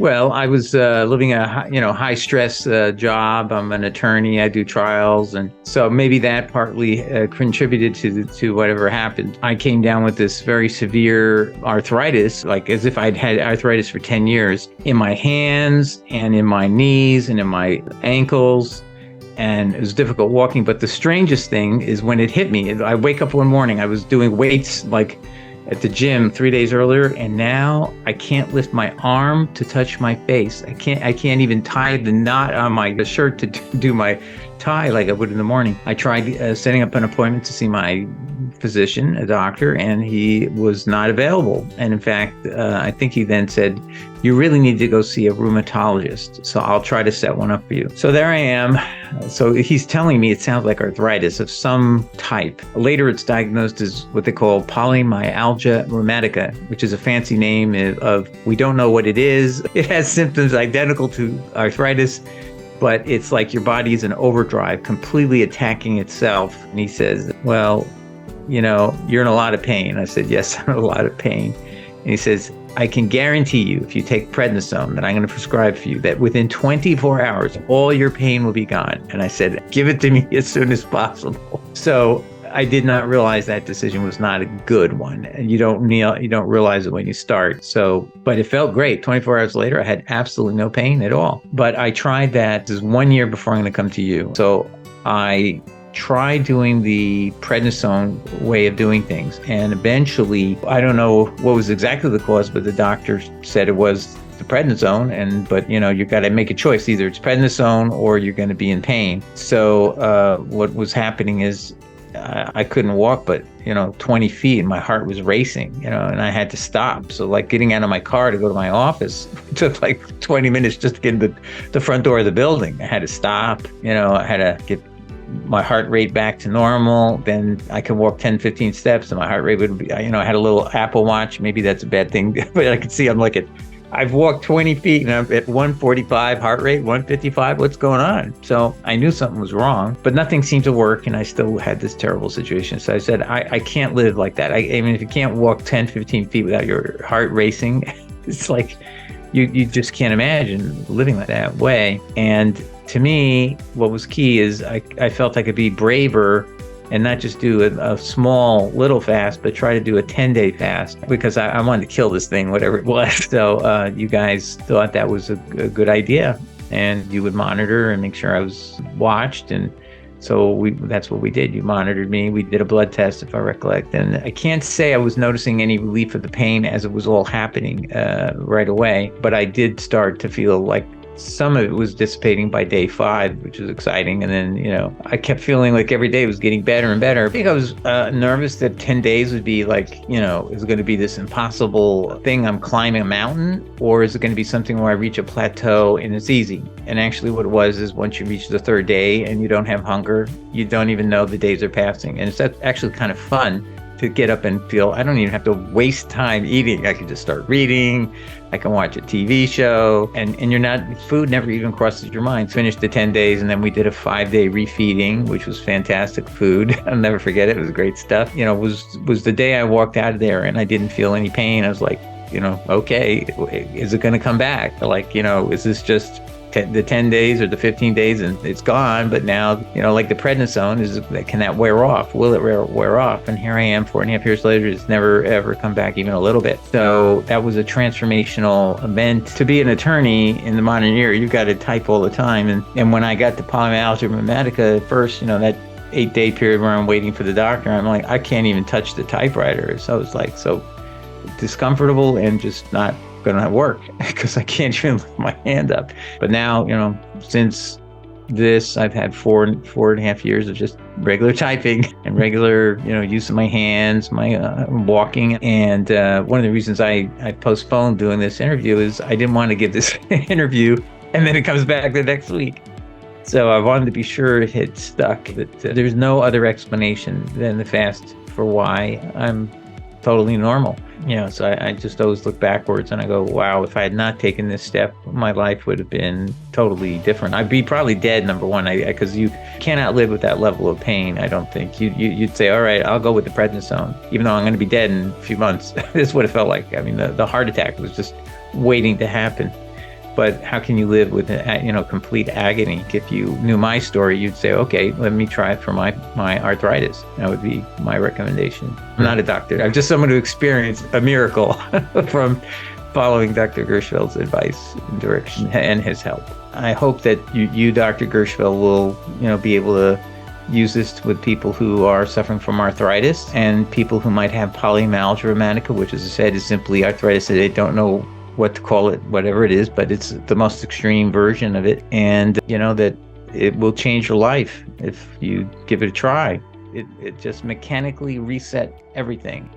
Well, I was living a high stress job. I'm an attorney. I do trials, and so maybe that partly contributed to whatever happened. I came down with this very severe arthritis, like as if I'd had arthritis for 10 years in my hands and in my knees and in my ankles. And it was difficult walking. But the strangest thing is when it hit me, I wake up one morning, I was doing weights like at the gym 3 days earlier, and now I can't lift my arm to touch my face. I can't even tie the knot on my shirt to do my tie like I would in the morning. I tried setting up an appointment to see my physician, a doctor, and he was not available. And in fact, I think he then said, you really need to go see a rheumatologist. So I'll try to set one up for you. So there I am. So he's telling me it sounds like arthritis of some type. Later, it's diagnosed as what they call Polymyalgia Rheumatica, which is a fancy name of we don't know what it is. It has symptoms identical to arthritis, but it's like your body is in overdrive, completely attacking itself. And he says, well, you're in a lot of pain. I said, yes, I'm in a lot of pain. And he says, I can guarantee you, if you take prednisone that I'm going to prescribe for you, that within 24 hours, all your pain will be gone. And I said, give it to me as soon as possible. So I did not realize that decision was not a good one. And you don't realize it when you start. But it felt great. 24 hours later, I had absolutely no pain at all. But I tried that. This is 1 year before I'm going to come to you. So I tried doing the prednisone way of doing things. And eventually, I don't know what was exactly the cause, but the doctor said it was the prednisone. But you got to make a choice. Either it's prednisone or you're going to be in pain. So what was happening is I couldn't walk, but 20 feet, and my heart was racing, and I had to stop. So like getting out of my car to go to my office took like 20 minutes just to get in the front door of the building. I had to stop, I had to get my heart rate back to normal. Then I could walk 10, 15 steps and my heart rate would be, I had a little Apple Watch. Maybe that's a bad thing, but I could see I've walked 20 feet and I'm at 145 heart rate, 155. What's going on? So I knew something was wrong, but nothing seemed to work. And I still had this terrible situation. So I said, I can't live like that. I mean, if you can't walk 10, 15 feet without your heart racing, it's like you just can't imagine living like that way. And to me, what was key is I felt I could be braver and not just do a small little fast, but try to do a 10-day fast because I wanted to kill this thing, whatever it was. So you guys thought that was a good idea, and you would monitor and make sure I was watched. And so that's what we did. You monitored me. We did a blood test, if I recollect. And I can't say I was noticing any relief of the pain as it was all happening right away, but I did start to feel like some of it was dissipating by day 5, which was exciting. And then, I kept feeling like every day was getting better and better. I think I was nervous that 10 days would be like, is it going to be this impossible thing? I'm climbing a mountain, or is it going to be something where I reach a plateau and it's easy? And actually what it was is once you reach the 3rd day and you don't have hunger, you don't even know the days are passing. And it's actually kind of fun to get up and feel I don't even have to waste time eating. I can just start reading. I can watch a TV show, and food never even crosses your mind. Finished the 10 days, and then we did a 5-day refeeding, which was fantastic food. I'll never forget it. It was great stuff. Was the day I walked out of there and I didn't feel any pain. I was like, okay, is it going to come back? Like, is this just the 10 days or the 15 days and it's gone? But now, like the prednisone, can that wear off? Will it wear off? And here I am 4.5 years later, it's never ever come back even a little bit. So that was a transformational event. To be an attorney in the modern era, you got to type all the time. And when I got to polymyalgia rheumatica at first, that 8-day period where I'm waiting for the doctor, I'm like, I can't even touch the typewriter. So it's like so discomfortable and just not gonna work because I can't even lift my hand up. But now, since this, I've had 4.5 years of just regular typing and regular, use of my hands, my walking. And one of the reasons I postponed doing this interview is I didn't want to give this interview and then it comes back the next week. So I wanted to be sure it had stuck. That there's no other explanation than the fast for why I'm totally normal. So I just always look backwards and I go, wow, if I had not taken this step, my life would have been totally different. I'd be probably dead, number one, because you cannot live with that level of pain, I don't think. You'd say, all right, I'll go with the prednisone, even though I'm going to be dead in a few months. This is what it felt like. I mean, the heart attack was just waiting to happen. But how can you live with, complete agony? If you knew my story, you'd say, okay, let me try it for my arthritis. That would be my recommendation. I'm not a doctor. I'm just someone who experienced a miracle from following Dr. Gershfeld's advice and direction and his help. I hope that you, Dr. Gershfeld, will, be able to use this with people who are suffering from arthritis and people who might have polymyalgia rheumatica, which, as I said, is simply arthritis that they don't know what to call it, whatever it is, but it's the most extreme version of it. And, that it will change your life if you give it a try. It just mechanically reset everything.